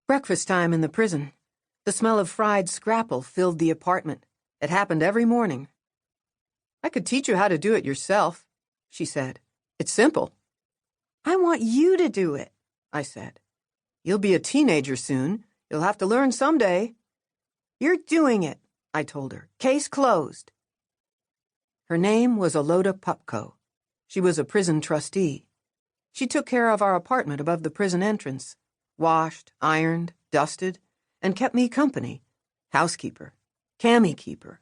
Breakfast time in the prison. The smell of fried scrapple filled the apartment. It happened every morning. "I could teach you how to do it yourself," she said. "It's simple." "I want you to do it," I said. "You'll be a teenager soon. You'll have to learn someday." "You're doing it," I told her. "Case closed." Her name was Aloda Pupko. She was a prison trustee. She took care of our apartment above the prison entrance, washed, ironed, dusted, and kept me company, housekeeper, Cammie keeper.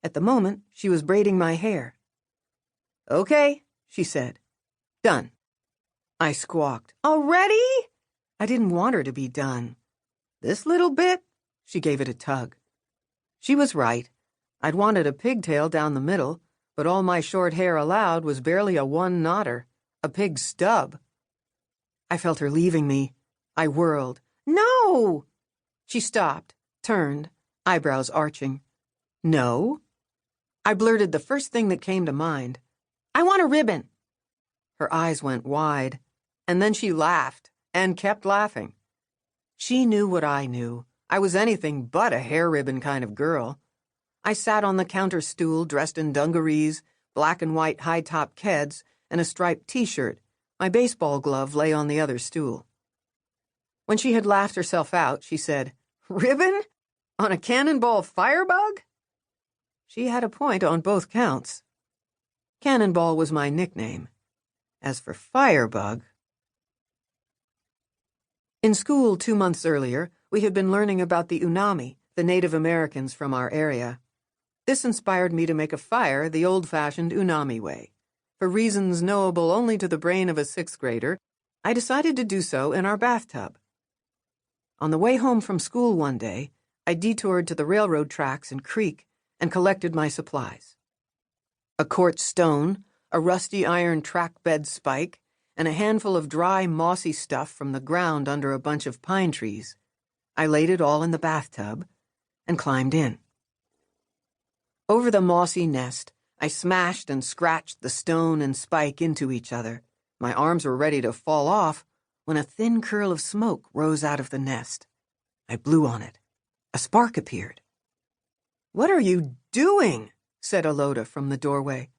At the moment, she was braiding my hair. "Okay," she said. "Done." I squawked, "Already?" I didn't want her to be done. "This little bit?" She gave it a tug. She was right. I'd wanted a pigtail down the middle, but all my short hair allowed was barely a one-knotter, a pig stub. I felt her leaving me. I whirled. "No!" She stopped, turned, eyebrows arching. "No?" I blurted the first thing that came to mind. "I want a ribbon." Her eyes went wide, and then she laughed, and kept laughing. She knew what I knew. I was anything but a hair ribbon kind of girl. I sat on the counter stool dressed in dungarees, black and white high-top keds, and a striped T-shirt. My baseball glove lay on the other stool. When she had laughed herself out, she said, "Ribbon? On a cannonball firebug?" She had a point on both counts. Cannonball was my nickname. As for firebug... In school 2 months earlier, we had been learning about the Unami, the Native Americans from our area. This inspired me to make a fire the old-fashioned Unami way. For reasons knowable only to the brain of a sixth grader, I decided to do so in our bathtub. On the way home from school one day, I detoured to the railroad tracks and creek and collected my supplies. A quartz stone, a rusty iron track bed spike, and a handful of dry, mossy stuff from the ground under a bunch of pine trees. I laid it all in the bathtub and climbed in. Over the mossy nest, I smashed and scratched the stone and spike into each other. My arms were ready to fall off when a thin curl of smoke rose out of the nest. I blew on it. A spark appeared. "What are you doing?" said Aloda from the doorway.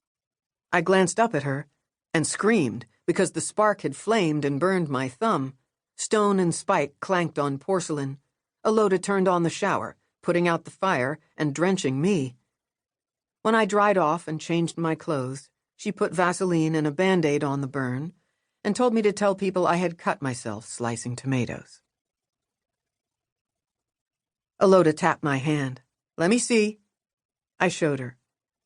I glanced up at her and screamed because the spark had flamed and burned my thumb. Stone and spike clanked on porcelain. Aloda turned on the shower, putting out the fire and drenching me. When I dried off and changed my clothes, she put Vaseline and a Band-Aid on the burn and told me to tell people I had cut myself slicing tomatoes. Aloda tapped my hand. "Let me see." I showed her.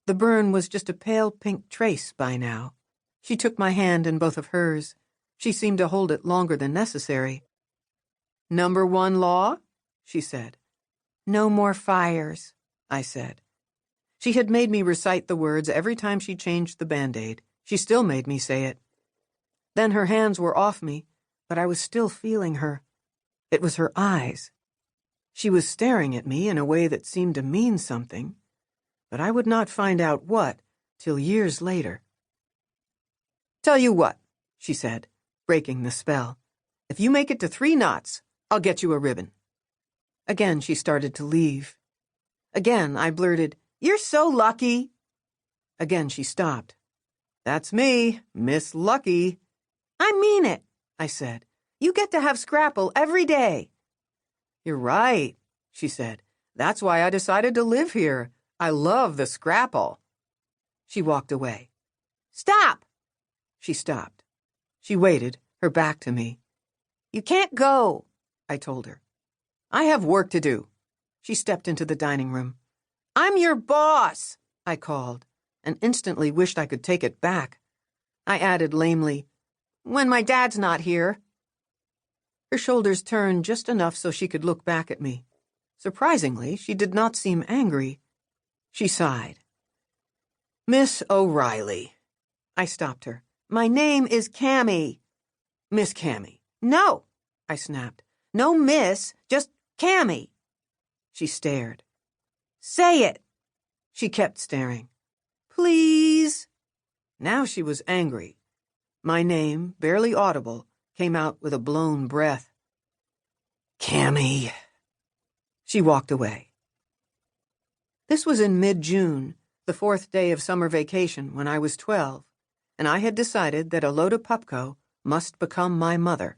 The burn was just a pale pink trace by now. She took my hand in both of hers. She seemed to hold it longer than necessary. "Number 1 law?" she said. "No more fires," I said. She had made me recite the words every time she changed the Band-Aid. She still made me say it. Then her hands were off me, but I was still feeling her. It was her eyes. She was staring at me in a way that seemed to mean something, but I would not find out what till years later. "Tell you what," she said, breaking the spell. "If you make it to 3 knots, I'll get you a ribbon." Again she started to leave. Again I blurted, "You're so lucky." Again she stopped. "That's me, Miss Lucky." "I mean it," I said. "You get to have scrapple every day." "You're right," she said. "That's why I decided to live here. I love the scrapple." She walked away. "Stop!" She stopped. She waited, her back to me. "You can't go," I told her. "I have work to do." She stepped into the dining room. "I'm your boss," I called, and instantly wished I could take it back. I added lamely, "When my dad's not here." Her shoulders turned just enough so she could look back at me. Surprisingly, she did not seem angry. She sighed. "Miss O'Reilly." I stopped her. "My name is Cammie." "Miss Cammie." "No," I snapped. "No miss, just Cammie." She stared. "Say it." She kept staring. "Please." Now she was angry. My name, barely audible, came out with a blown breath. Cammie. She walked away. This was in mid-June, the 4th day of summer vacation when I was 12, and I had decided that Alota Pupko must become my mother.